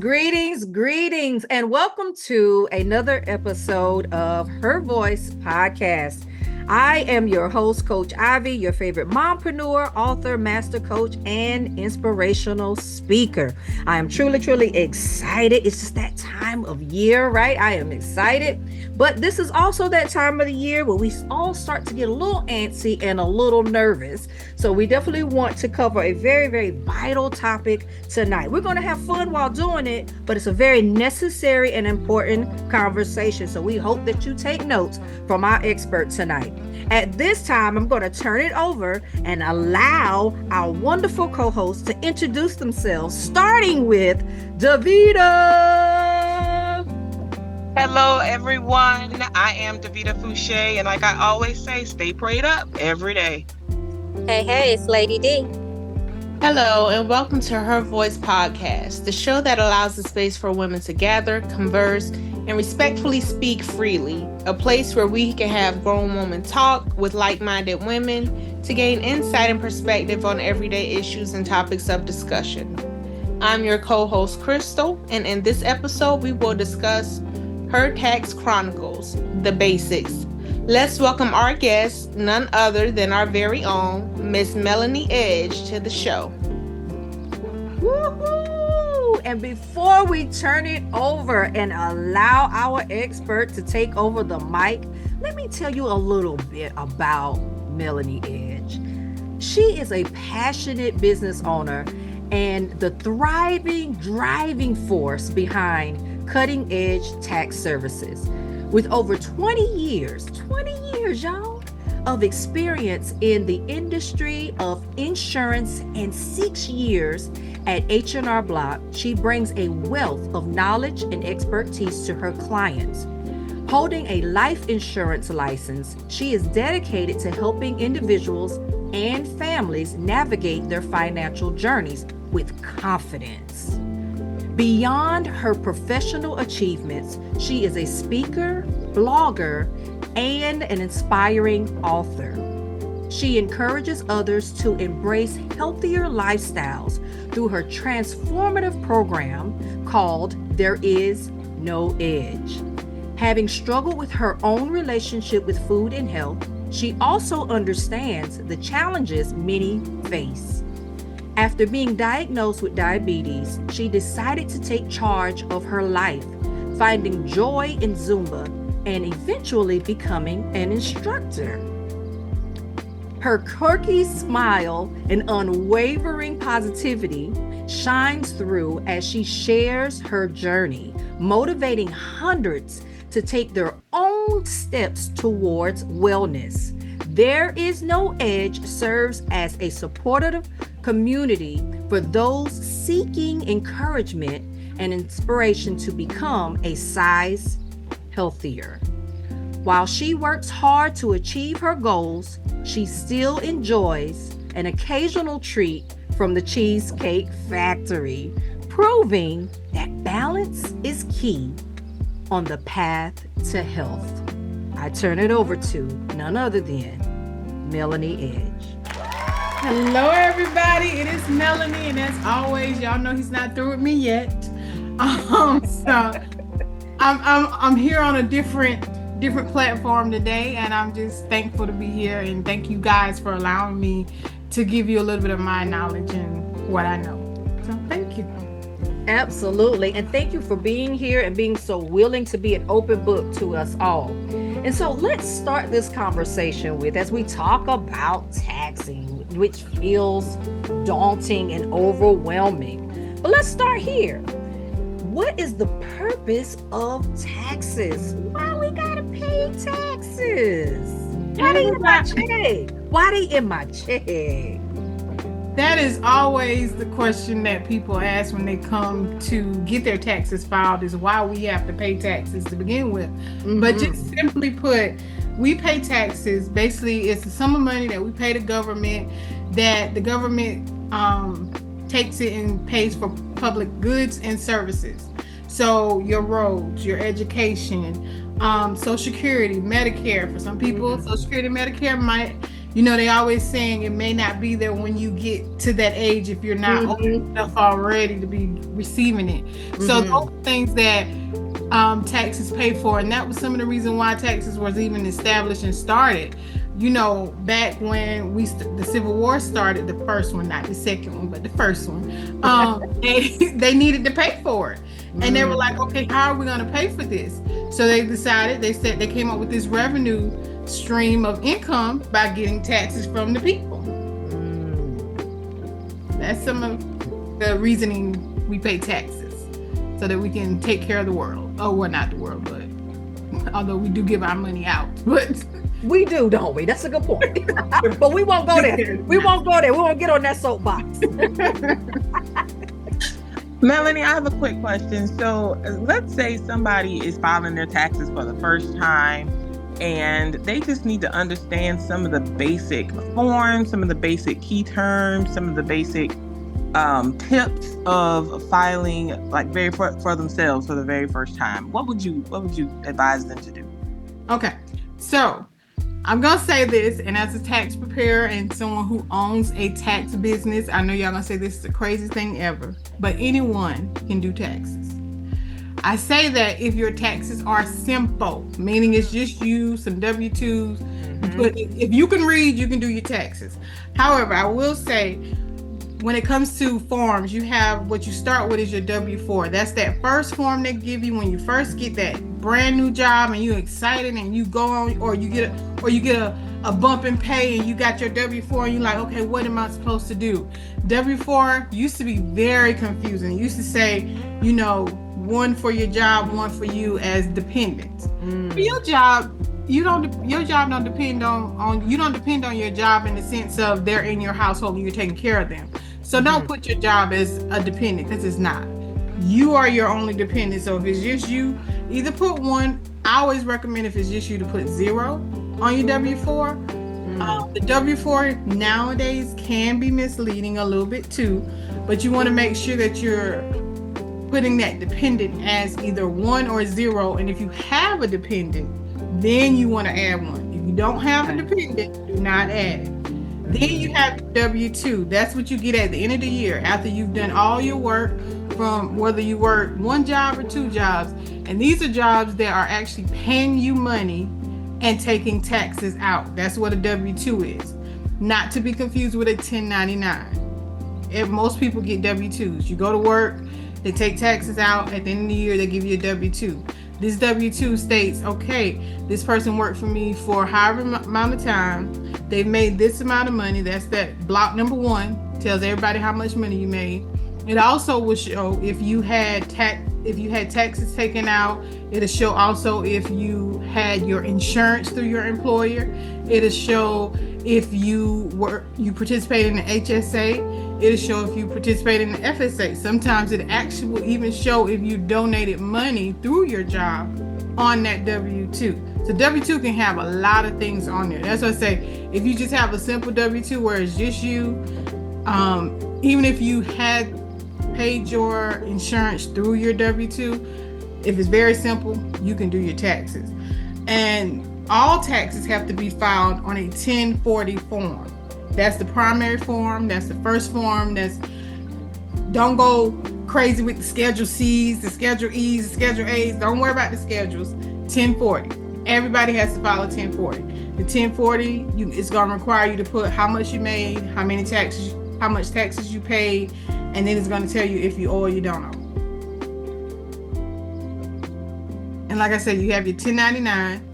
greetings, and welcome to another episode of Her Voice Podcast. I am your host, Coach Ivy, your favorite mompreneur, author, master coach, and inspirational speaker. I am truly excited. It's just that time of year, right? I am excited. But this is also that time of the year where we all start to get a little antsy and a little nervous. So we definitely want to cover a very vital topic tonight. We're going to have fun while doing it, but it's a very necessary and important conversation. So we hope that you take notes from our expert tonight. At this time, I'm going to turn it over and allow our wonderful co-hosts to introduce themselves, starting with Davida. Hello, everyone. I am Davida Foushee, and like I always say, stay prayed up every day. Hey, it's Lady D. Hello, and welcome to Her Voice Podcast, the show that allows a space for women to gather, converse, and respectfully speak freely. A place where we can have grown women talk with like-minded women to gain insight and perspective on everyday issues and topics of discussion. I'm your co-host, Crystal, and in this episode, we will discuss Her Tax Chronicles, the basics. Let's welcome our guest, none other than our very own Miss Melonie Edge, to the show. Woohoo! And before we turn it over and allow our expert to take over the mic, let me tell you a little bit about Melonie Edge. She is a passionate business owner and the thriving driving force behind Cutting Edge Tax Services. With over 20 years, y'all, of experience in the industry of insurance and 6 years at H&R Block, she brings a wealth of knowledge and expertise to her clients. Holding a life insurance license, she is dedicated to helping individuals and families navigate their financial journeys with confidence. Beyond her professional achievements, she is a speaker, blogger, and an inspiring author. She encourages others to embrace healthier lifestyles through her transformative program called There Is No Edge. Having struggled with her own relationship with food and health, she also understands the challenges many face. After being diagnosed with diabetes, she decided to take charge of her life, finding joy in Zumba and eventually becoming an instructor. Her quirky smile and unwavering positivity shines through as she shares her journey, motivating hundreds to take their own steps towards wellness. There Is No Edge serves as a supportive community for those seeking encouragement and inspiration to become a size healthier. While she works hard to achieve her goals, she still enjoys an occasional treat from the Cheesecake Factory, proving that balance is key on the path to health. I turn it over to none other than Melonie Edge. Hello, everybody. It is Melonie, and as always, y'all know he's not through with me yet. So I'm here on a different platform today, and I'm just thankful to be here. And thank you guys for allowing me to give you a little bit of my knowledge and what I know. So thank you. Absolutely. And thank you for being here and being so willing to be an open book to us all. And so let's start this conversation with, as we talk about taxing, which feels daunting and overwhelming. But let's start here. What is the purpose of taxes? Why we gotta pay taxes? Why they in my check? Why they in my check? That is always the question that people ask when they come to get their taxes filed, is why we have to pay taxes to begin with. Mm-hmm. But just simply put, we pay taxes. Basically, it's the sum of money that we pay the government, that the government takes it and pays for public goods and services. So your roads, your education, Social Security, Medicare. For some people, Social Security, Medicare might they always saying it may not be there when you get to that age if you're not old enough already to be receiving it. So those are things that taxes pay for, and that was some of the reason why taxes was even established and started. Back when the Civil War started, the first one, not the second one, but the first one, they needed to pay for it. And they were like, okay, how are we going to pay for this? So they came up with this revenue stream of income by getting taxes from the people. That's some of the reasoning we pay taxes, so that we can take care of the world. Oh, well, not the world, but although we do give our money out, but we do, don't we? That's a good point. But we won't go there. We won't get on that soapbox. Melonie, I have a quick question. So let's say somebody is filing their taxes for the first time, and they just need to understand some of the basic forms, some of the basic key terms, some of the basic tips of filing, like for themselves for the very first time. What would you advise them to do? Okay, so I'm gonna say this, and as a tax preparer and someone who owns a tax business, I know y'all gonna say this is the craziest thing ever, but anyone can do taxes. I say that if your taxes are simple, meaning it's just you, some W-2s, but if you can read, you can do your taxes. However, I will say, when it comes to forms, you have what you start with is your W-4. That's that first form they give you when you first get that brand new job and you're excited and you go on, or you get a bump in pay and you got your W-4 and you're like, okay, what am I supposed to do? W-4 used to be very confusing. It used to say, one for your job, one for you as dependents. For your job, your job don't depend on you don't depend on your job in the sense of they're in your household and you're taking care of them. So don't put your job as a dependent, because it's not. You are your only dependent. So if it's just you, either put 1. I always recommend, if it's just you, to put 0 on your W-4. The W-4 nowadays can be misleading a little bit too, but you want to make sure that you're putting that dependent as either 1 or 0. And if you have a dependent, then you want to add 1. If you don't have a dependent, do not add it. Then you have W-2. That's what you get at the end of the year, after you've done all your work, from whether you work 1 job or 2 jobs. And these are jobs that are actually paying you money and taking taxes out. That's what a W-2 is. Not to be confused with a 1099. If most people get W-2s. You go to work, they take taxes out. At the end of the year, they give you a W-2. This W-2 states, okay, this person worked for me for however amount of time. They've made this amount of money. That's that block number 1. Tells everybody how much money you made. It also will show if you had taxes taken out. It'll show also if you had your insurance through your employer. It'll show if you participated in the HSA. It'll show if you participated in the FSA. Sometimes it actually will even show if you donated money through your job on that W-2. So W-2 can have a lot of things on there. That's what I say. If you just have a simple W-2 where it's just you, even if you had paid your insurance through your W-2, if it's very simple, you can do your taxes. And all taxes have to be filed on a 1040 form. That's the primary form. That's the first form. Don't go crazy with the Schedule C's, the Schedule E's, the Schedule A's. Don't worry about the schedules. 1040. Everybody has to file a 1040. The 1040, it's going to require you to put how much you made, how much taxes you paid, and then it's going to tell you if you owe or you don't owe. And like I said, you have your 1099.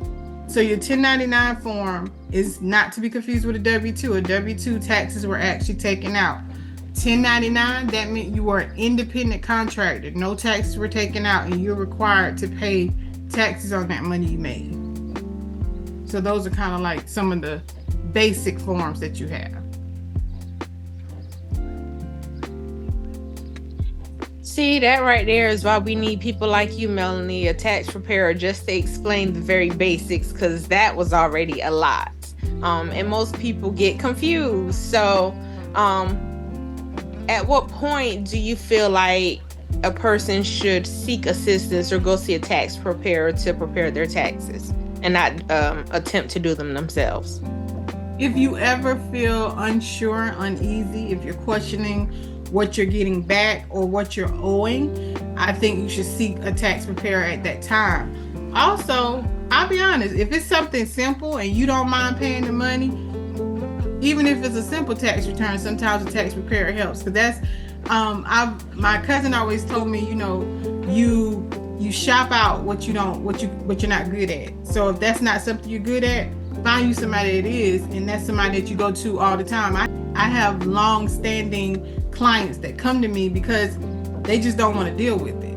So your 1099 form is not to be confused with a W-2. A W-2 taxes were actually taken out. 1099, that meant you were an independent contractor. No taxes were taken out, and you're required to pay taxes on that money you made. So those are kind of like some of the basic forms that you have. See, that right there is why we need people like you, Melonie, a tax preparer, just to explain the very basics, because that was already a lot. And most people get confused. So at what point do you feel like a person should seek assistance or go see a tax preparer to prepare their taxes and not attempt to do them themselves? If you ever feel unsure, uneasy, if you're questioning what you're getting back or what you're owing, I think you should seek a tax preparer at that time. Also, I'll be honest, if it's something simple and you don't mind paying the money, even if it's a simple tax return, sometimes a tax preparer helps. Because that's, my cousin always told me, you shop out what you're not good at. So if that's not something you're good at, find you somebody that is, and that's somebody that you go to all the time. I have long-standing clients that come to me because they just don't want to deal with it.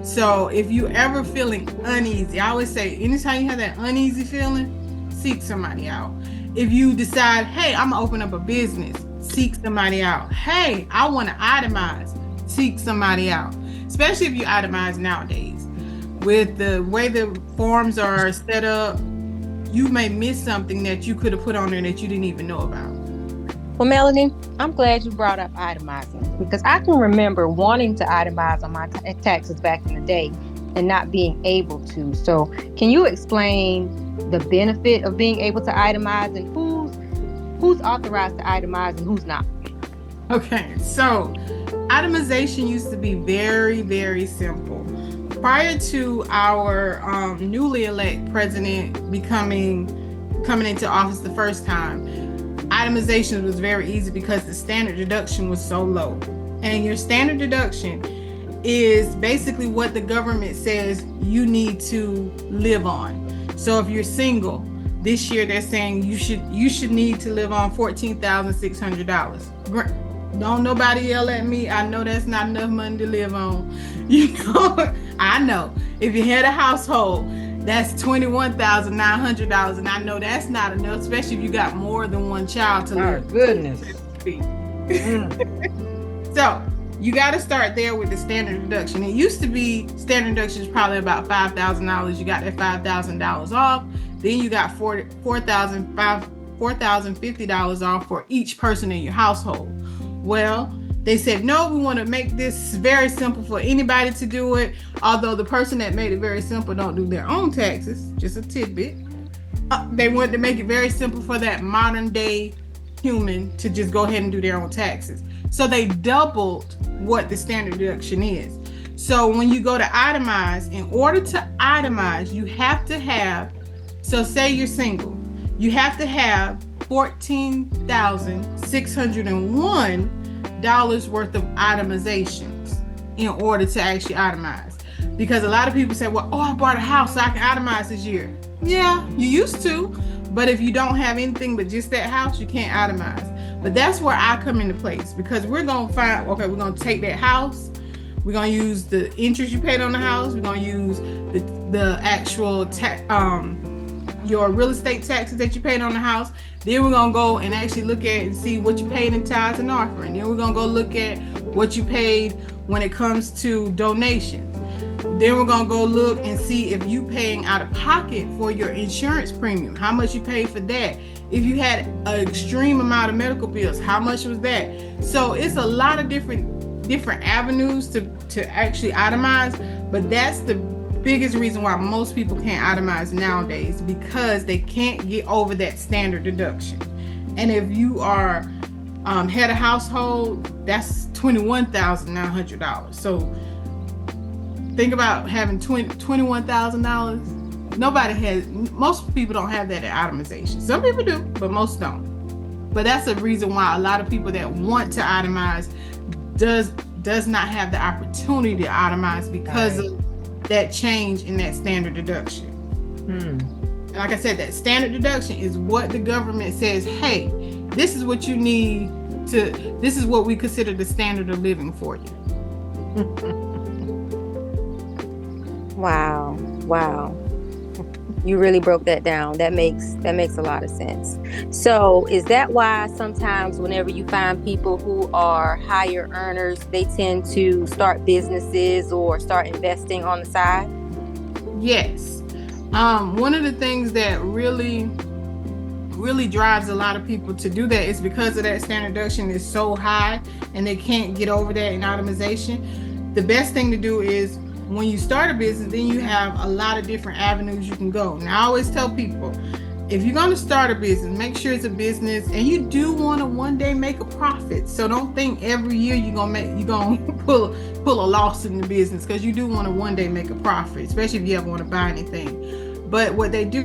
So if you ever feeling uneasy, I always say, anytime you have that uneasy feeling, seek somebody out. If you decide, hey, I'm gonna open up a business, seek somebody out. Hey, I want to itemize, seek somebody out. Especially if you itemize nowadays. With the way the forms are set up, you may miss something that you could have put on there that you didn't even know about. Well, Melonie, I'm glad you brought up itemizing, because I can remember wanting to itemize on my taxes back in the day and not being able to. So can you explain the benefit of being able to itemize, and who's authorized to itemize and who's not? Okay, so itemization used to be very, very simple. Prior to our newly elected president coming into office the first time, itemization was very easy because the standard deduction was so low. And your standard deduction is basically what the government says you need to live on. So if you're single, this year they're saying you should need to live on $14,600. Don't nobody yell at me. I know that's not enough money to live on. I know. If you had a household, that's $21,900, and I know that's not enough, especially if you got more than one child to live. Oh, goodness. So you got to start there with the standard deduction. It used to be standard deduction is probably about $5,000. You got that $5,000 off. Then you got $4,050 off for each person in your household. Well, they said, no, we want to make this very simple for anybody to do it. Although the person that made it very simple don't do their own taxes, just a tidbit. They wanted to make it very simple for that modern day human to just go ahead and do their own taxes. So they doubled what the standard deduction is. So when you go to itemize, in order to itemize, you have to have, so say you're single, you have to have $14,601 worth of itemizations in order to actually itemize. Because a lot of people say, well, I bought a house so I can itemize this year. Yeah, you used to, but if you don't have anything but just that house, you can't itemize. But that's where I come into place, because we're going to find, okay, we're going to take that house, we're going to use the interest you paid on the house, we're going to use the actual your real estate taxes that you paid on the house. Then we're going to go and actually look at and see what you paid in tithes and offering. Then we're going to go look at what you paid when it comes to donations. Then we're going to go look and see if you paying out of pocket for your insurance premium, how much you paid for that. If you had an extreme amount of medical bills, how much was that? So it's a lot of different avenues to actually itemize, but that's the biggest reason why most people can't itemize nowadays, because they can't get over that standard deduction. And if you are head of household, that's $21,900. So think about having $21,000. Most people don't have that at itemization. Some people do, but most don't. But that's the reason why a lot of people that want to itemize does not have the opportunity to itemize because of that change in that standard deduction. Like I said, that standard deduction is what the government says, hey, this is what you need to, this is what we consider the standard of living for you. Wow. You really broke that down. That makes a lot of sense. So is that why sometimes whenever you find people who are higher earners, they tend to start businesses or start investing on the side? Yes. One of the things that really drives a lot of people to do that is because of that standard deduction is so high and they can't get over that in itemization. The best thing to do is, when you start a business, then you have a lot of different avenues you can go. Now, I always tell people, if you're going to start a business, make sure it's a business, and you do want to one day make a profit. So don't think every year you're gonna pull a loss in the business, because you do want to one day make a profit, especially if you ever want to buy anything. But what they do,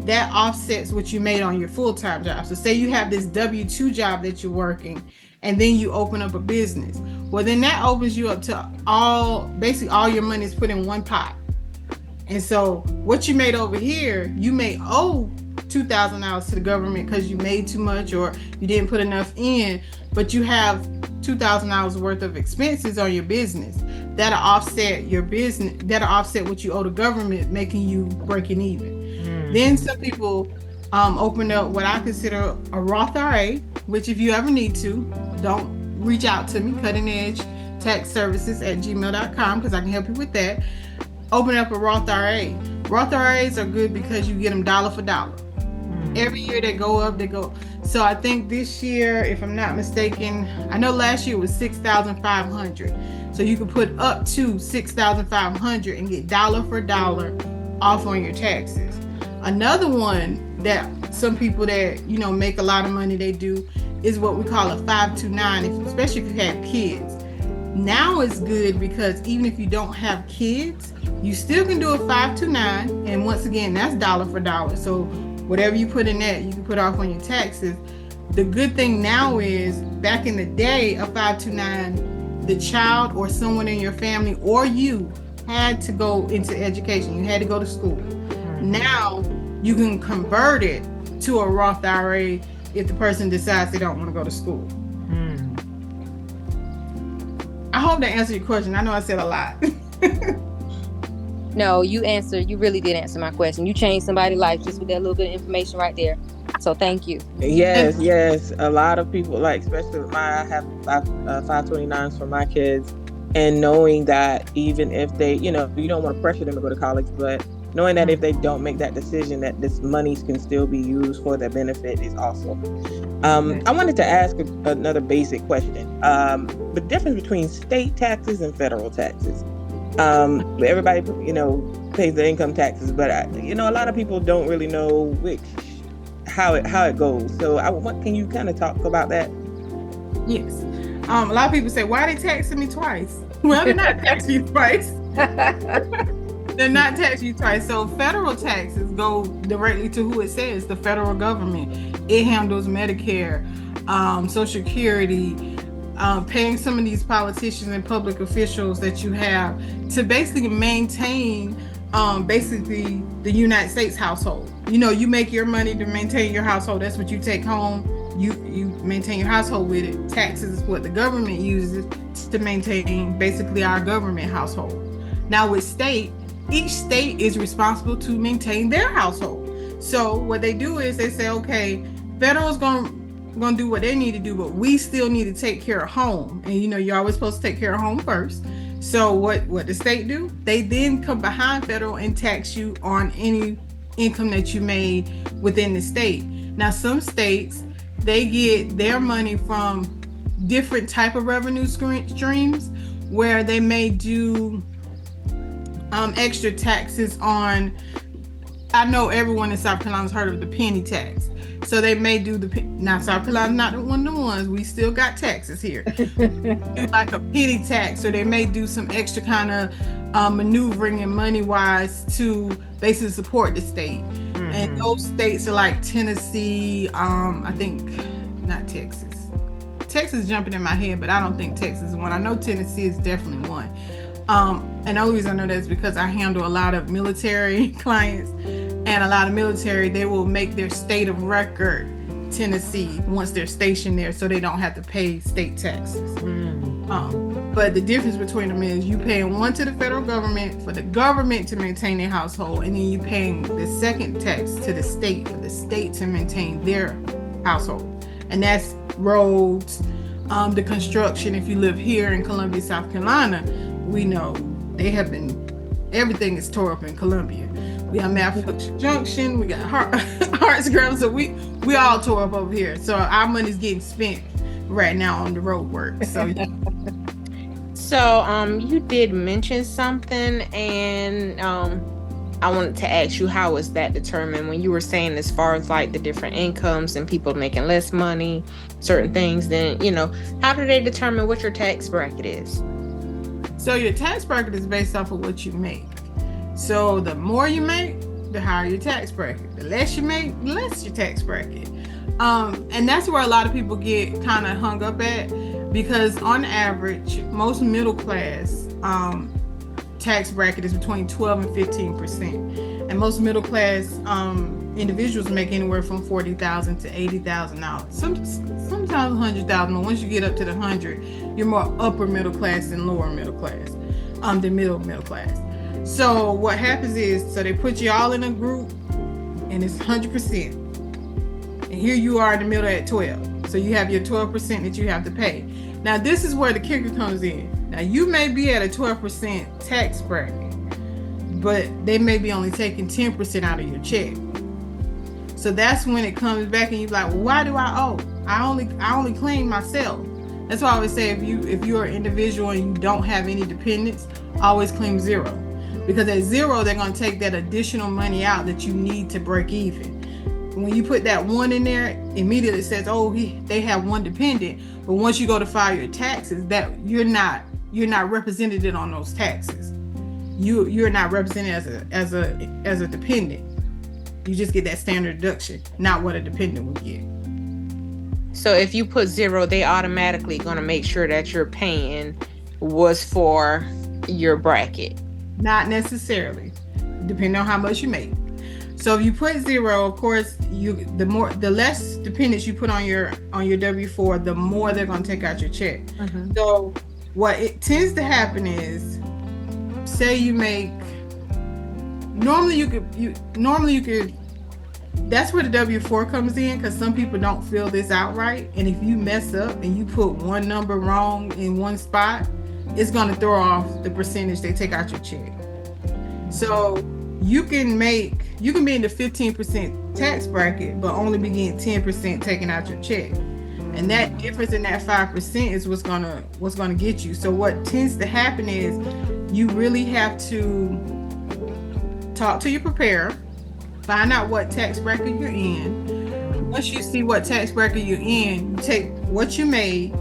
that offsets what you made on your full-time job. So say you have this W-2 job that you're working, and then you open up a business. Well, then that opens you up to basically all your money is put in one pot. And so what you made over here, you may owe $2,000 to the government because you made too much or you didn't put enough in, but you have $2,000 worth of expenses on your business. That'll offset your business. That'll offset what you owe the government, making you breaking even. Then some people open up what I consider a Roth IRA, which if you ever need to, don't reach out to me, Cutting Edge Tax Services at gmail.com, because I can help you with that. Open up a Roth IRA. Roth IRAs are good because you get them dollar for dollar. Every year they go up, they go. So I think this year, if I'm not mistaken, I know last year was $6,500. So you can put up to $6,500 and get dollar for dollar off on your taxes. Another one that some people that, make a lot of money, they do is what we call a 529, especially if you have kids. Now it's good because even if you don't have kids, you still can do a 529, and once again, that's dollar for dollar. So whatever you put in that, you can put off on your taxes. The good thing now is, back in the day, a 529, the child or someone in your family or you had to go into education. You had to go to school. Now you can convert it to a Roth IRA if the person decides they don't want to go to school. I hope that answered your question. I know I said a lot. No, you really did answer my question. You changed somebody's life just with that little bit of information right there. So thank you. Yes. A lot of people, especially with I have 529s for my kids, and knowing that even if they, you don't want to pressure them to go to college, but knowing that if they don't make that decision, that this money can still be used for their benefit is awesome. I wanted to ask another basic question. The difference between state taxes and federal taxes. Everybody, pays their income taxes, but a lot of people don't really know how it goes. So can you kind of talk about that? Yes. A lot of people say, why are they taxing me twice? Well, they're not taxing you twice. They're not taxing you twice. So federal taxes go directly to who it says, the federal government. It handles Medicare, Social Security, paying some of these politicians and public officials that you have to basically maintain the United States household. You make your money to maintain your household. That's what you take home. You maintain your household with it. Taxes is what the government uses to maintain basically our government household. Now with state, each state is responsible to maintain their household. So what they do is they say, okay, federal's going to do what they need to do, but we still need to take care of home. And you're always supposed to take care of home first. So what the state do? They then come behind federal and tax you on any income that you made within the state. Now some states, they get their money from different type of revenue streams, where they may do extra taxes on. I know everyone in South Carolina has heard of the penny tax. So they may do now South Carolina's not one of the ones, we still got taxes here. Like a penny tax, or they may do some extra kind of maneuvering and money wise to basically support the state. And those states are like Tennessee, I think not Texas. Texas is jumping in my head, but I don't think Texas is one. I know Tennessee is definitely one. And the only reason I know that is because I handle a lot of military clients, and a lot of military, they will make their state of record Tennessee once they're stationed there, so they don't have to pay state taxes. But the difference between them is you paying one to the federal government for the government to maintain their household, and then you paying the second tax to the state for the state to maintain their household. And that's roads, the construction. If you live here in Columbia, South Carolina, we know everything is tore up in Columbia. We got Malfunction Junction, we got Hartsgrove, so we all tore up over here. So our money's getting spent right now on the road work. So So you did mention something, and I wanted to ask you, how is that determined? When you were saying as far as like the different incomes and people making less money, certain things, then, how do they determine what your tax bracket is? So your tax bracket is based off of what you make. So the more you make, the higher your tax bracket. The less you make, the less your tax bracket. And that's where a lot of people get kind of hung up at, because on average, most middle class tax bracket is between 12 and 15%. And most middle class individuals make anywhere from $40,000 to $80,000. Sometimes $100,000, but once you get up to the 100, you're more upper middle class than lower middle class, than middle class. So what happens is, so they put you all in a group, and it's 100%. And here you are in the middle at 12. So you have your 12% that you have to pay. Now this is where the kicker comes in. Now you may be at a 12% tax bracket, but they may be only taking 10% out of your check. So that's when it comes back and you're like, well, why do I owe? I only claim myself. That's why I always say, if you're an individual and you don't have any dependents, always claim zero. Because at zero, they're going to take that additional money out that you need to break even. When you put that one in there, immediately it says, oh, they have one dependent. But once you go to file your taxes, that you're not represented on those taxes. You're not represented as a dependent. You just get that standard deduction, not what a dependent would get. So if you put zero, they automatically going to make sure that you're paying was for your bracket. Not necessarily, depending on how much you make. So if you put zero, of course, the less dependents you put on your W-4, the more they're going to take out your check. Mm-hmm. So what it tends to happen is, say you make, normally you could, that's where the W-4 comes in, because some people don't fill this out right. And if you mess up and you put one number wrong in one spot, it's going to throw off the percentage they take out your check. So you can be in the 15% tax bracket, but only be getting 10% taken out your check. And that difference in that 5% is what's gonna get you. So what tends to happen is, you really have to talk to your preparer, find out what tax bracket you're in. Once you see what tax bracket you're in, you take what you made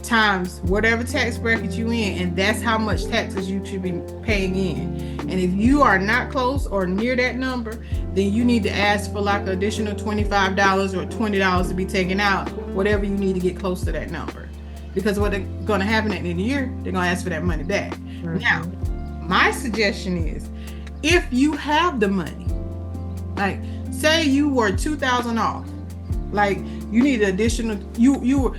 times whatever tax bracket you in, and that's how much taxes you should be paying in. And if you are not close or near that number, then you need to ask for like an additional $25 or $20 to be taken out, whatever you need to get close to that number. Because what's going to happen at the end of the year, they're going to ask for that money back. Mm-hmm. Now, my suggestion is, if you have the money, like say you were $2,000 off, like you need an additional, you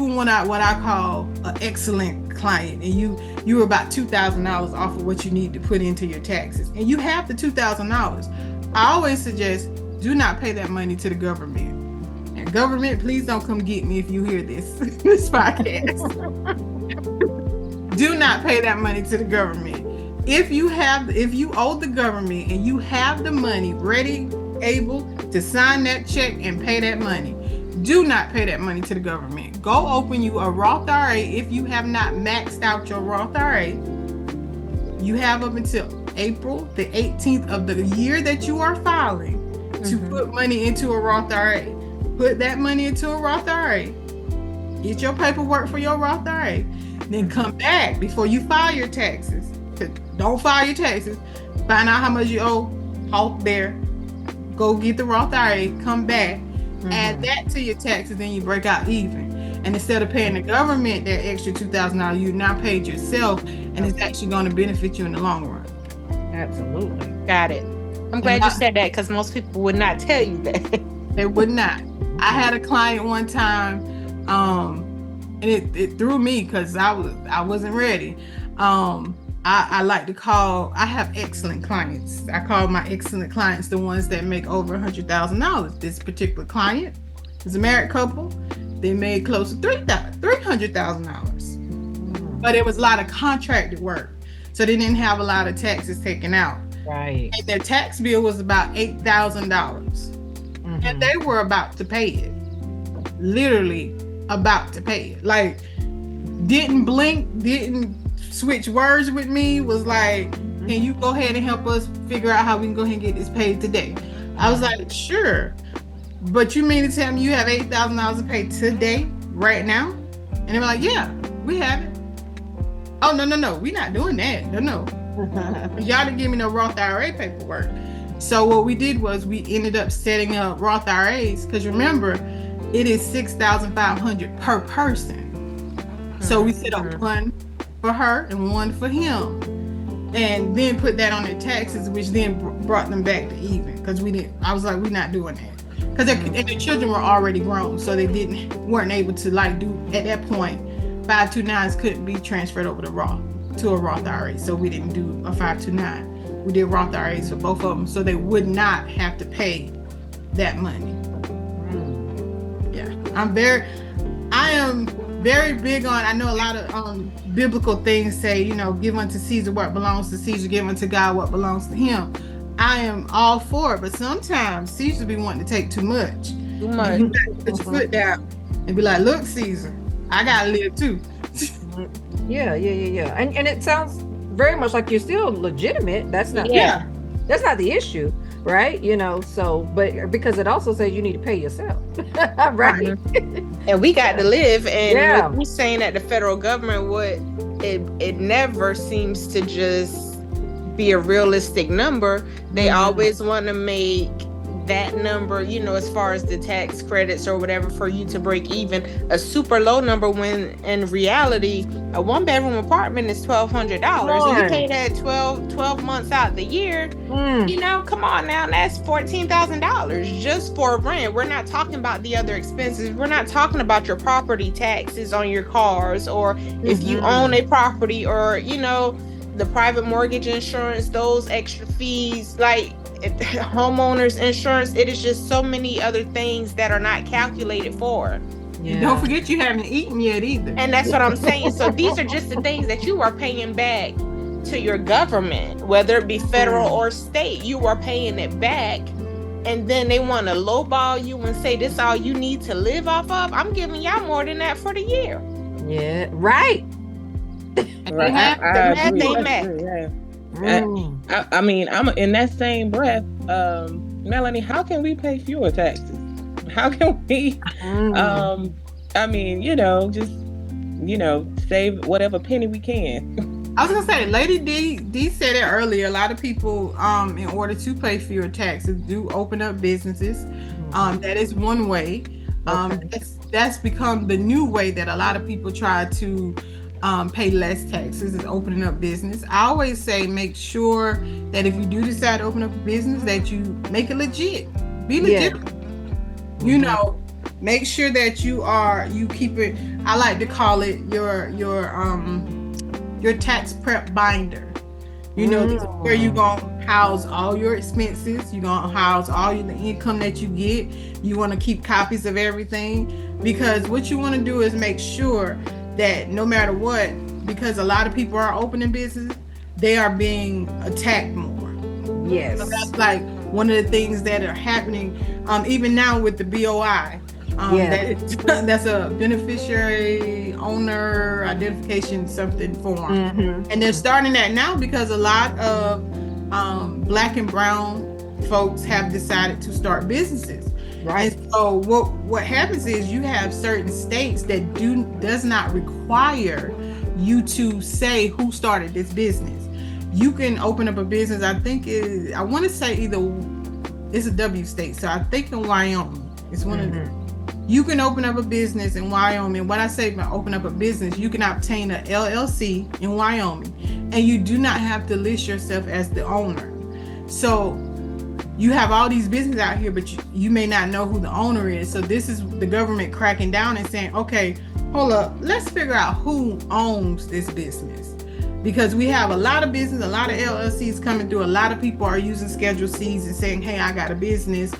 want what I call an excellent client, and you were about $2,000 off of what you need to put into your taxes, and you have the $2,000. I always suggest, do not pay that money to the government. And government, please don't come get me if you hear this podcast. Do not pay that money to the government. If you owe the government and you have the money ready, able to sign that check and pay that money, do not pay that money to the government. Go open you a Roth IRA. If you have not maxed out your Roth IRA, you have up until April the 18th of the year that you are filing to put money into a Roth IRA. Put that money into a Roth IRA. Get your paperwork for your Roth IRA. Then come back before you file your taxes. Don't file your taxes. Find out how much you owe. Halt there. Go get the Roth IRA. Come back. Add that to your taxes, then you break out even. And instead of paying the government that extra $2,000, you now paid yourself, and it's actually going to benefit you in the long run. Absolutely. Got it. I'm glad you said that, because most people would not tell you that. They would not. I had a client one time, and it threw me because I wasn't ready. I like to call, I have excellent clients. I call my excellent clients the ones that make over $100,000. This particular client is a married couple. They made close to $300,000. But it was a lot of contracted work. So they didn't have a lot of taxes taken out. Right. And their tax bill was about $8,000. And they were about to pay it. Literally about to pay it. Like, didn't blink, didn't switch words with me, was like, can you go ahead and help us figure out how we can go ahead and get this paid today? I was like, sure. But you mean to tell me you have $8,000 to pay today, right now? And they were like, yeah, we have it. Oh, no, we're not doing that. No. Y'all didn't give me no Roth IRA paperwork. So what we did was we ended up setting up Roth IRAs, because remember, it is $6,500 per person. So we set up one for her and one for him, and then put that on their taxes, which then brought them back to even. Because I was like, we're not doing that. Because their children were already grown, so they weren't able to do at that point. 529s couldn't be transferred over to a Roth IRA, so we didn't do a 529. We did Roth IRAs for both of them, so they would not have to pay that money. Yeah, I am very big on. I know a lot of biblical things say, give unto Caesar what belongs to Caesar, give unto God what belongs to him. I am all for it, but sometimes Caesar be wanting to take too much. You put your foot down and be like, look, Caesar, I gotta live too. Yeah. And it sounds very much like you're still legitimate. That's not that's not the issue, right? So but because it also says you need to pay yourself. Right. And we got to live, and we're saying that the federal government it never seems to just be a realistic number. They always want to make that number, as far as the tax credits or whatever, for you to break even, a super low number, when in reality a 1-bedroom apartment is $1,200, and you pay that 12 months out the year. Come on now, that's $14,000 just for rent. We're not talking about the other expenses. We're not talking about your property taxes on your cars, or if you own a property, or the private mortgage insurance, those extra fees, like homeowners insurance. It is just so many other things that are not calculated for. Yeah. Don't forget you haven't eaten yet either. And that's what I'm saying. So these are just the things that you are paying back to your government, whether it be federal or state. You are paying it back, and then they want to lowball you and say this all you need to live off of. I'm giving y'all more than that for the year. Yeah, right. I mean, I'm in that same breath, Melonie, how can we pay fewer taxes? How can we just save whatever penny we can? I was gonna say, Lady D said it earlier, a lot of people in order to pay fewer taxes do open up businesses. That is one way. That's become the new way that a lot of people try to pay less taxes, is opening up business. I always say, make sure that if you do decide to open up a business, that you make it legit. Be legit. Make sure that you keep it. I like to call it your tax prep binder. This is where you're gonna house all your expenses. You're gonna house all the income that you get. You want to keep copies of everything, because what you want to do is make sure that no matter what, because a lot of people are opening business, they are being attacked more. Yes. So that's like one of the things that are happening, even now with the BOI. That's a beneficiary owner identification something form. And they're starting that now because a lot of Black and brown folks have decided to start businesses. Right. And so what happens is you have certain states that does not require you to say who started this business. You can open up a business. I want to say it's a W state. So I think in Wyoming, it's one of them. You can open up a business in Wyoming. When I say open up a business, you can obtain a LLC in Wyoming, and you do not have to list yourself as the owner. So you have all these businesses out here, but you may not know who the owner is. So this is the government cracking down and saying, okay, hold up, let's figure out who owns this business. Because we have a lot of business, a lot of LLCs coming through. A lot of people are using Schedule C's and saying, hey, I got a business.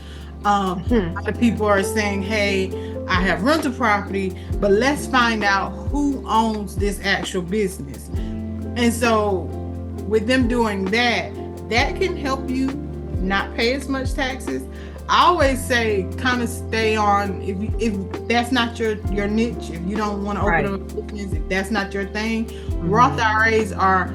A lot of people are saying, hey, I have rental property, but let's find out who owns this actual business. And so with them doing that can help you not pay as much taxes. I always say kind of stay on, if that's not your niche, if you don't want to open up a business, if that's not your thing, Roth IRAs are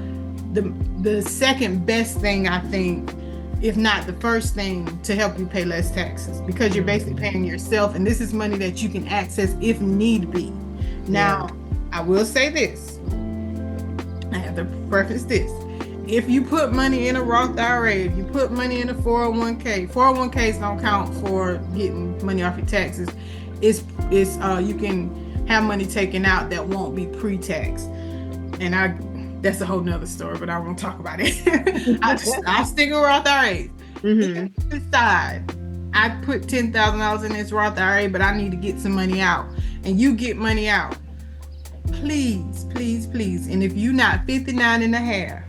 the second best thing, I think, if not the first thing, to help you pay less taxes, because you're basically paying yourself, and this is money that you can access if need be. Now, I will say this. I have to preface this. If you put money in a Roth IRA, if you put money in a 401k, 401ks don't count for getting money off your taxes. It's you can have money taken out that won't be pre-tax. And that's a whole nother story, but I won't talk about it. I'll stick with Roth IRAs. If you decide, I put $10,000 in this Roth IRA, but I need to get some money out, and you get money out, please, please, please. And if you're not 59 and a half,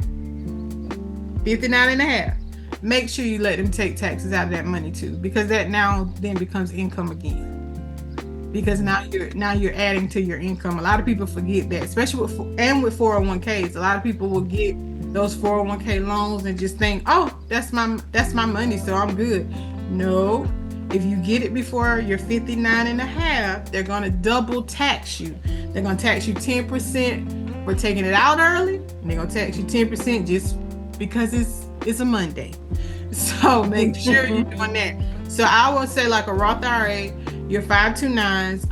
make sure you let them take taxes out of that money too, because that now then becomes income again. Because now you're adding to your income. A lot of people forget that, especially with 401ks. A lot of people will get those 401k loans and just think, oh, that's my money, so I'm good. No, if you get it before you're 59 and a half, they're going to double tax you. They're going to tax you 10% for taking it out early, and they're going to tax you 10% just because it's a Monday. So make sure you're doing that. So I would say, like a Roth IRA, your 529s,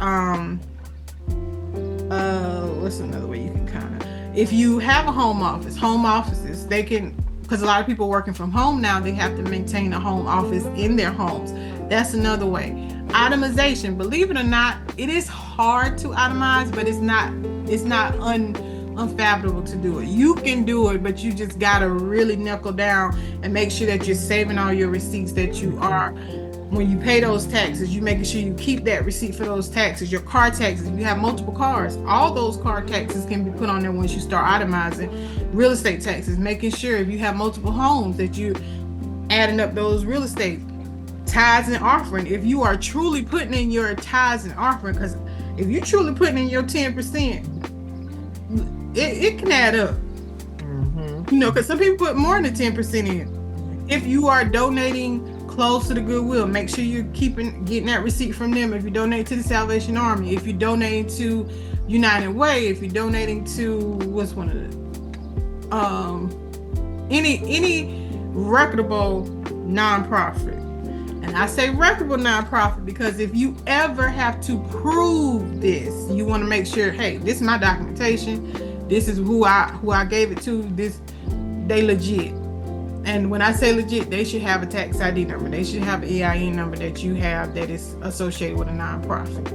what's another way you can kind of, if you have a home offices, they can, because a lot of people working from home now, they have to maintain a home office in their homes. That's another way. Itemization, believe it or not, it is hard to itemize, but it's not unfathomable to do it. You can do it, but you just gotta really knuckle down and make sure that you're saving all your receipts, that you are, when you pay those taxes, you making sure you keep that receipt for those taxes. Your car taxes, if you have multiple cars, all those car taxes can be put on there once you start itemizing. Real estate taxes, making sure if you have multiple homes that you adding up those real estate tithes and offering. If you are truly putting in your tithes and offering, because if you're truly putting in your 10%, it can add up. You know, because some people put more than 10% in. If you are donating close to the Goodwill, make sure you're getting that receipt from them. If you donate to the Salvation Army, if you're donating to United Way, if you're donating to any reputable nonprofit. And I say reputable nonprofit because if you ever have to prove this, you want to make sure, hey, this is my documentation. This is who I gave it to. They legit. And when I say legit, they should have a tax ID number. They should have an EIN number that you have that is associated with a nonprofit.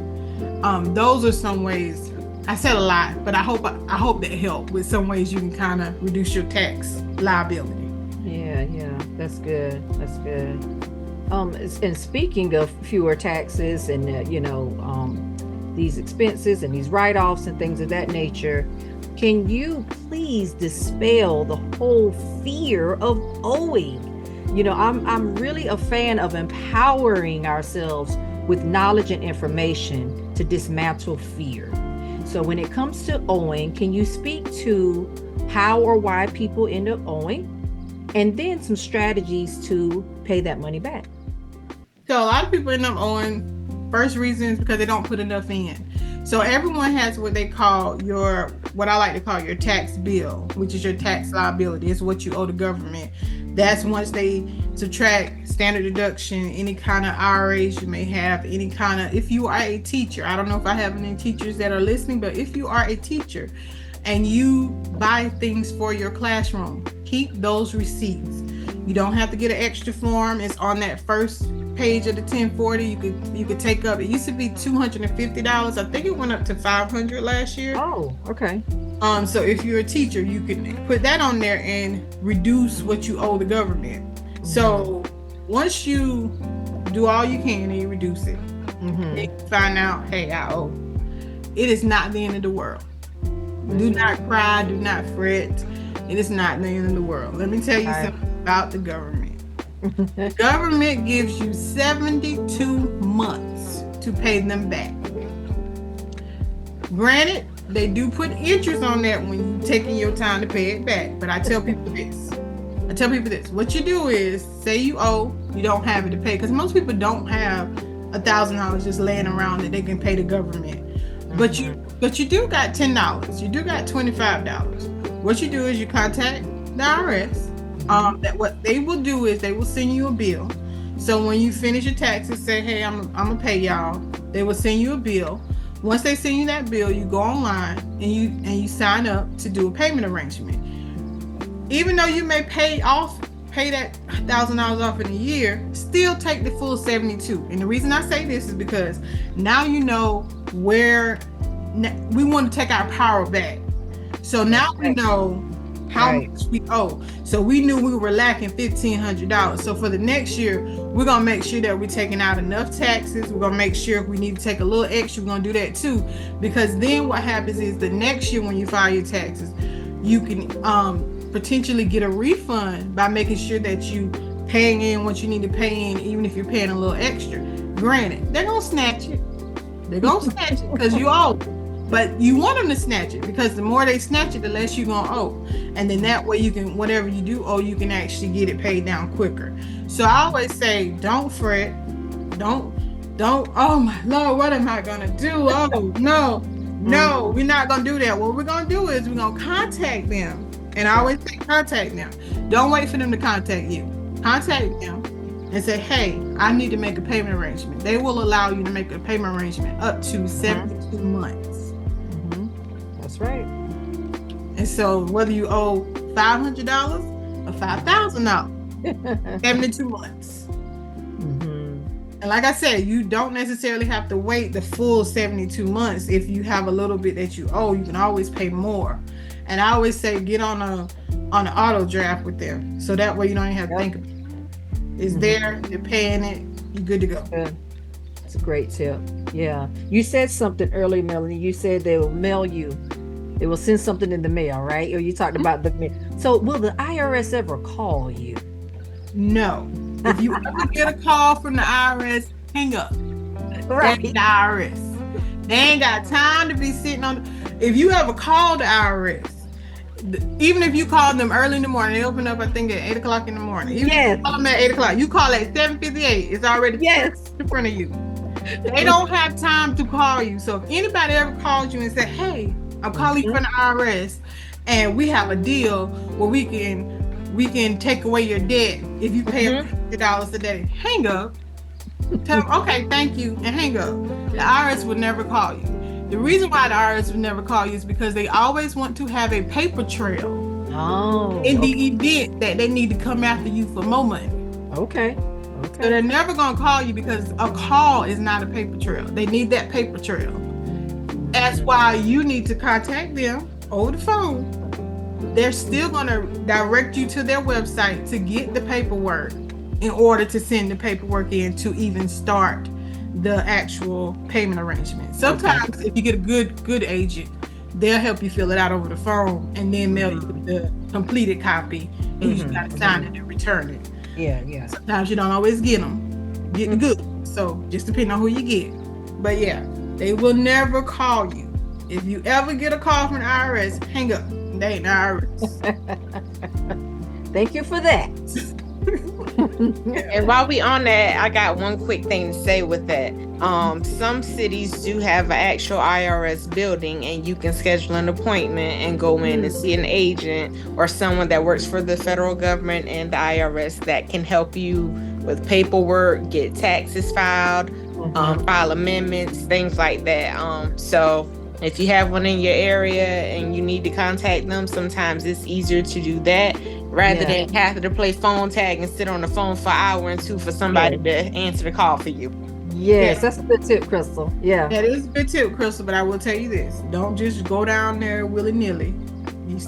Those are some ways. I said a lot, but I hope that helped with some ways you can kind of reduce your tax liability. Yeah, that's good. And speaking of fewer taxes and these expenses and these write-offs and things of that nature, can you please dispel the whole fear of owing? I'm really a fan of empowering ourselves with knowledge and information to dismantle fear. So when it comes to owing, can you speak to how or why people end up owing, and then some strategies to pay that money back? So a lot of people end up owing. First reason is because they don't put enough in. So everyone has what I like to call your tax bill, which is your tax liability. It's what you owe the government. That's once they subtract standard deduction, any kind of IRAs you may have, if you are a teacher, I don't know if I have any teachers that are listening, but if you are a teacher and you buy things for your classroom, keep those receipts. You don't have to get an extra form. It's on that first page of the 1040. You could take up. It used to be $250. I think it went up to $500 last year. Oh, okay. So if you're a teacher, you can put that on there and reduce what you owe the government. Mm-hmm. So once you do all you can and you reduce it, then you find out, hey, I owe. It is not the end of the world. Do not cry. Do not fret. It is not the end of the world. Let me tell you something about the government. The government gives you 72 months to pay them back. Granted, they do put interest on that when you're taking your time to pay it back. But I tell people this. What you do is, say you owe, you don't have it to pay. Because most people don't have $1,000 just laying around that they can pay the government. But you do got $10. You do got $25. What you do is you contact the IRS. That what they will do is they will send you a bill. So when you finish your taxes, say, hey, I'm gonna pay y'all. They will send you a bill. Once they send you that bill, you go online and you sign up to do a payment arrangement. Even though you may pay that $1,000 off in a year, still take the full 72. And the reason I say this is because now you know where we want to take our power back. So now we know how much we owe. So we knew we were lacking $1,500. So for the next year, we're gonna make sure that we're taking out enough taxes. We're gonna make sure if we need to take a little extra, we're gonna do that too. Because then what happens is the next year when you file your taxes, you can potentially get a refund by making sure that you paying in what you need to pay in, even if you're paying a little extra. Granted, they're gonna snatch it. They're gonna snatch it because you owe. But you want them to snatch it because the more they snatch it, the less you're gonna owe. And then that way you can, whatever you do owe, you can actually get it paid down quicker. So I always say, don't fret. Don't, oh my Lord, what am I gonna do? Oh no, we're not gonna do that. What we're gonna do is we're gonna contact them. And I always say contact them. Don't wait for them to contact you. Contact them and say, hey, I need to make a payment arrangement. They will allow you to make a payment arrangement up to 72 months. That's right. And so whether you owe $500 or $5,000, 72 months. And like I said, you don't necessarily have to wait the full 72 months. If you have a little bit that you owe, you can always pay more. And I always say get on an auto draft with them. So that way you don't even have to think about it. It's there, you're paying it, you're good to go. That's a great tip. Yeah. You said something earlier, Melonie. You said they will mail you. They will send something in the mail, right? Or you talked about the mail. So will the IRS ever call you? No. If you ever get a call from the IRS, hang up. Right. That's the IRS. They ain't got time to be sitting on. If you ever call the IRS, even if you call them early in the morning, they open up, I think, at 8 o'clock in the morning. Even if you call them at 8 o'clock, you call at 7:58, it's already in front of you. They don't have time to call you. So if anybody ever calls you and say, hey, I'm calling you from the IRS, and we have a deal where we can take away your debt if you pay $50 a day, hang up. Tell them, okay, thank you, and hang up. The IRS would never call you. The reason why the IRS would never call you is because they always want to have a paper trail in the event that they need to come after you for more money. Okay. So they're never going to call you because a call is not a paper trail. They need that paper trail. That's why you need to contact them over the phone. They're still going to direct you to their website to get the paperwork in order to send the paperwork in to even start the actual payment arrangement. Sometimes if you get a good agent, they'll help you fill it out over the phone and then mail you the completed copy, and you just got to sign it and return it. Yeah. Sometimes you don't always get them. Get the good. So just depending on who you get. But yeah, they will never call you. If you ever get a call from the IRS, hang up. They ain't the IRS. Thank you for that. And while we on that, I got one quick thing to say with that. Some cities do have an actual IRS building, and you can schedule an appointment and go in and see an agent or someone that works for the federal government and the IRS that can help you with paperwork, get taxes filed, file amendments, things like that. So if you have one in your area and you need to contact them, sometimes it's easier to do that rather than have to play phone tag and sit on the phone for an hour and two for somebody to answer the call for you. Yes, that's a good tip, Crystal. Yeah. That is a good tip, Crystal, but I will tell you this. Don't just go down there willy-nilly. No.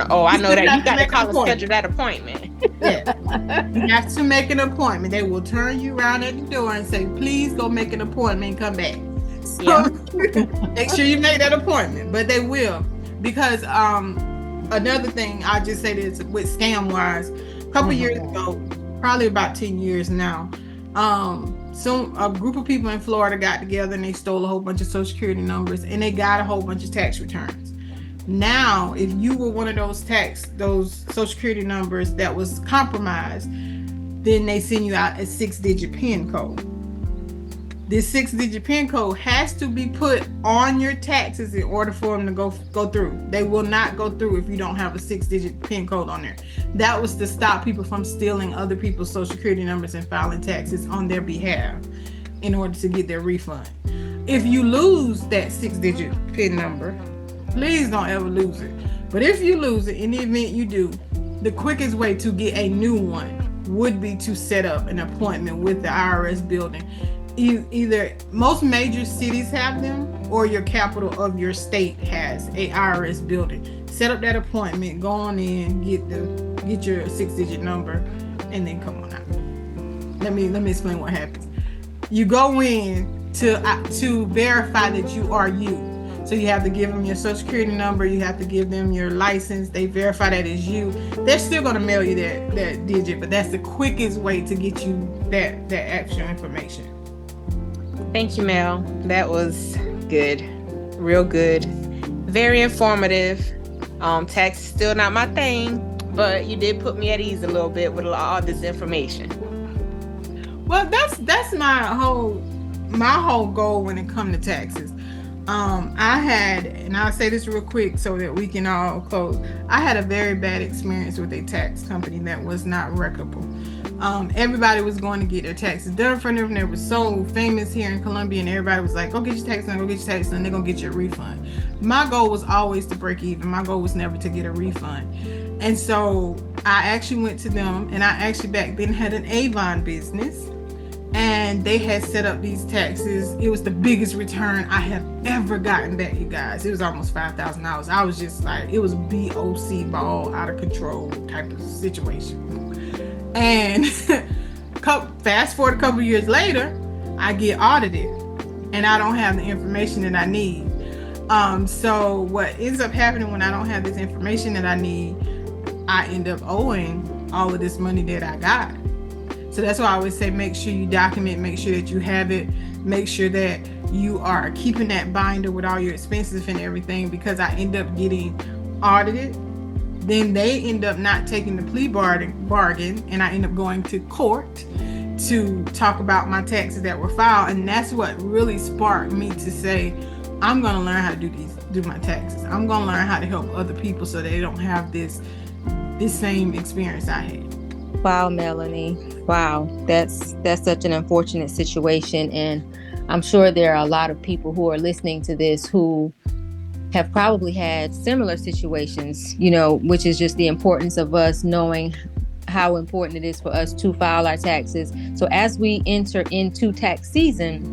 Oh, I know that. You got to call and schedule that appointment. Yeah. You have to make an appointment. They will turn you around at the door and say, please go make an appointment and come back. So make sure you make that appointment. But they will. Because another thing, I'll just say this with scam-wise. A couple years ago, probably about 10 years now, a group of people in Florida got together and they stole a whole bunch of Social Security numbers, and they got a whole bunch of tax returns. Now, if you were one of those Social Security numbers that was compromised, then they send you out a 6-digit PIN code. This 6-digit PIN code has to be put on your taxes in order for them to go through. They will not go through if you don't have a 6-digit PIN code on there. That was to stop people from stealing other people's social security numbers and filing taxes on their behalf in order to get their refund. If you lose that 6-digit PIN number, please don't ever lose it. But if you lose it, in the event you do, the quickest way to get a new one would be to set up an appointment with the IRS building. Either most major cities have them, or your capital of your state has a IRS building. Set up that appointment, go on in, get your 6-digit number, and then come on out. Let me explain what happens. You go in to verify that you are you. So you have to give them your social security number, you have to give them your license, they verify that it's you. They're still gonna mail you that digit, but that's the quickest way to get you that actual information. Thank you, Mel. That was good. Real good. Very informative. Tax is still not my thing, but you did put me at ease a little bit with all this information. Well, that's my whole goal when it comes to taxes. I had, and I'll say this real quick so that we can all close. I had a very bad experience with a tax company that was not reputable. Everybody was going to get their taxes done for them. They were so famous here in Columbia, and everybody was like, go get your tax done, go get your tax done, they're going to get your refund. My goal was always to break even. My goal was never to get a refund. And so I actually went to them, and I actually back then had an Avon business, and they had set up these taxes. It was the biggest return I have ever gotten back, you guys. It was almost $5,000. I was just like, it was BOC, ball out of control type of situation. And fast forward a couple years later, I get audited and I don't have the information that I need. So what ends up happening when I don't have this information that I need, I end up owing all of this money that I got. So that's why I always say, make sure you document, make sure that you have it, make sure that you are keeping that binder with all your expenses and everything, because I end up getting audited. Then they end up not taking the plea bargain, and I end up going to court to talk about my taxes that were filed. And that's what really sparked me to say, I'm going to learn how to do my taxes. I'm going to learn how to help other people so they don't have this same experience I had. Wow, Melonie. Wow. That's such an unfortunate situation. And I'm sure there are a lot of people who are listening to this who have probably had similar situations, which is just the importance of us knowing how important it is for us to file our taxes. So as we enter into tax season,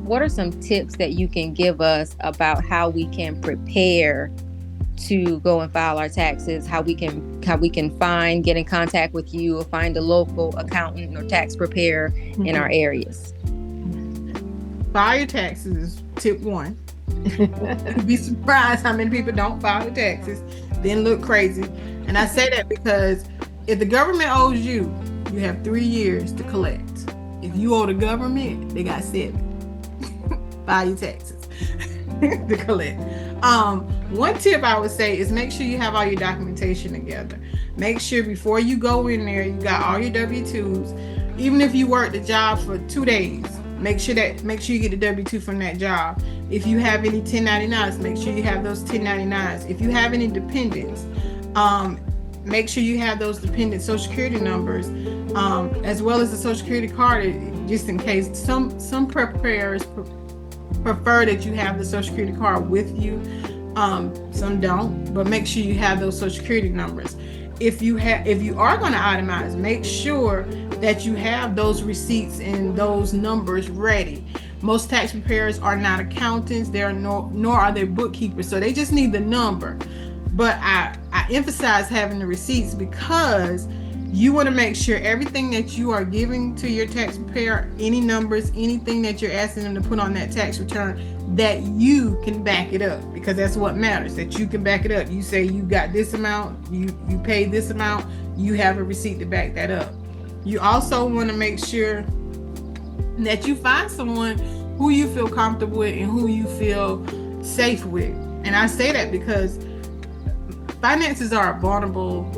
what are some tips that you can give us about how we can prepare to go and file our taxes, how we can get in contact with you or find a local accountant or tax preparer in our areas? File your taxes is tip 1. You'd be surprised how many people don't file their taxes, then look crazy. And I say that because if the government owes you, you have 3 years to collect. If you owe the government, they got 7. File your taxes to collect. One tip I would say is make sure you have all your documentation together. Make sure before you go in there, you got all your W-2s. Even if you work the job for 2 days, make sure you get the W-2 from that job. If you have any 1099s, make sure you have those 1099s. If you have any dependents, make sure you have those dependent social security numbers, as well as the social security card, just in case. Some preparers prefer that you have the social security card with you. Some don't, but make sure you have those social security numbers. If you are going to itemize, make sure that you have those receipts and those numbers ready. Most tax preparers are not accountants, nor are they bookkeepers, so they just need the number. But I emphasize having the receipts because you want to make sure everything that you are giving to your tax preparer, any numbers, anything that you're asking them to put on that tax return, that you can back it up, because that's what matters, that you can back it up. You say you got this amount, you paid this amount, you have a receipt to back that up. You also want to make sure that you find someone who you feel comfortable with and who you feel safe with. And I say that because finances are a vulnerable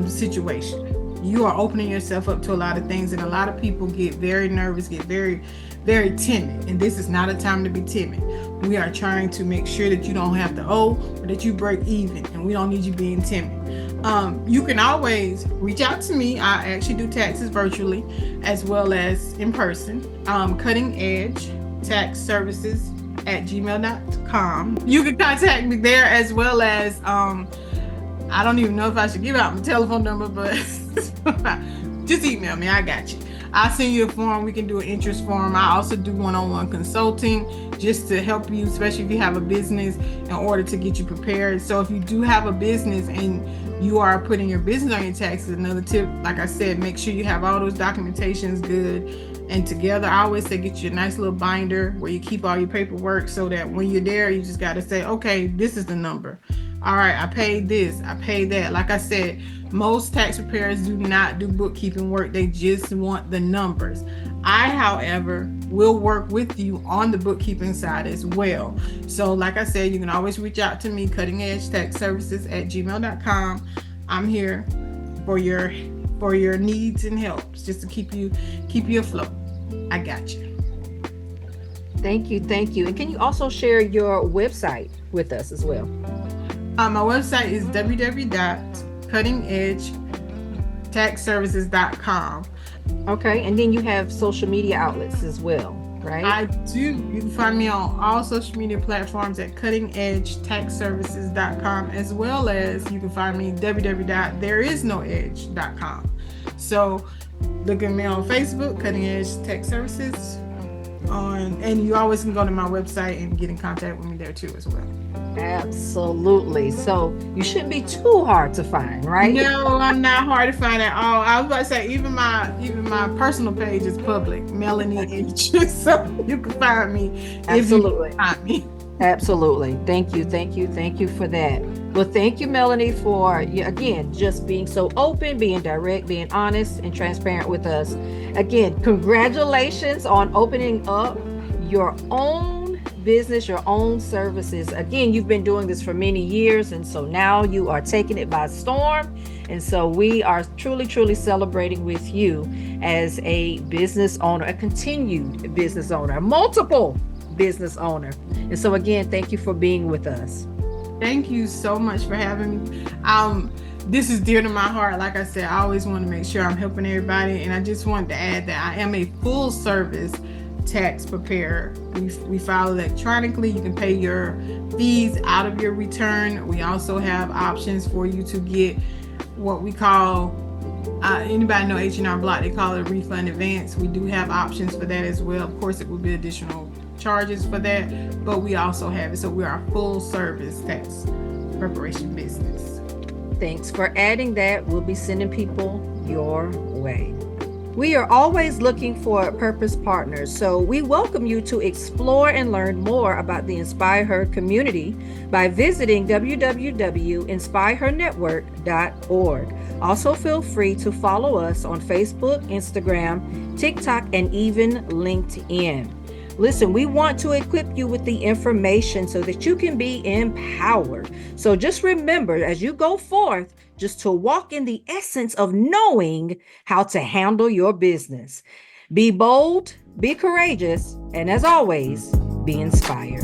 situation. You are opening yourself up to a lot of things, and a lot of people get very nervous, get very, very timid, and this is not a time to be timid. We are trying to make sure that you don't have to owe or that you break even, and we don't need you being timid. You can always reach out to me. I actually do taxes virtually as well as in person. Cutting Edge Tax Services at gmail.com. You can contact me there as well as I don't even know if I should give out my telephone number, but just email me. I got you. I'll send you a form. We can do an interest form. I also do one-on-one consulting just to help you, especially if you have a business, in order to get you prepared. So if you do have a business and you are putting your business on your taxes, another tip, like I said, make sure you have all those documentations good and together. I always say get you a nice little binder where you keep all your paperwork so that when you're there, you just got to say, okay, this is the number. All right, I paid this, I paid that. Like I said, most tax preparers do not do bookkeeping work. They just want the numbers. I, however, will work with you on the bookkeeping side as well. So like I said, you can always reach out to me, Cutting Edge Tax Services at gmail.com. I'm here for your needs and helps, just to keep you afloat. I got you. Thank you. And can you also share your website with us as well? My website is www.cuttingedgetaxservices.com. Okay, and then you have social media outlets as well, right? I do. You can find me on all social media platforms at cuttingedgetaxservices.com, as well as you can find me www.thereisnoedge.com. So look at me on Facebook, Cutting Edge Tax Services, and you always can go to my website and get in contact with me there too as well. Absolutely. So you shouldn't be too hard to find, right? No, I'm not hard to find at all. I was about to say even my personal page is public, Melonie Edge, so you can find me. Absolutely. If you find me. Absolutely. Thank you for that. Well, thank you, Melonie, for again just being so open, being direct, being honest and transparent with us. Again, congratulations on opening up your own business, your own services. Again, you've been doing this for many years, and so now you are taking it by storm. And so we are truly celebrating with you as a business owner, a continued business owner, multiple business owner. And so again, thank you for being with us. Thank you so much for having me. This is dear to my heart. Like I said, I always want to make sure I'm helping everybody. And I just wanted to add that I am a full service tax preparer. We file electronically. You can pay your fees out of your return. We also have options for you to get what we call, anybody know H&R Block, they call it a refund advance. We do have options for that as well. Of course, it will be additional charges for that, but we also have it. So we are a full service tax preparation business. Thanks for adding that. We'll be sending people your way. We are always looking for purpose partners, so we welcome you to explore and learn more about the Inspire Her community by visiting www.inspirehernetwork.org. Also, feel free to follow us on Facebook, Instagram, TikTok, and even LinkedIn. Listen, we want to equip you with the information so that you can be empowered. So just remember, as you go forth, just to walk in the essence of knowing how to handle your business. Be bold, be courageous, and as always, be inspired.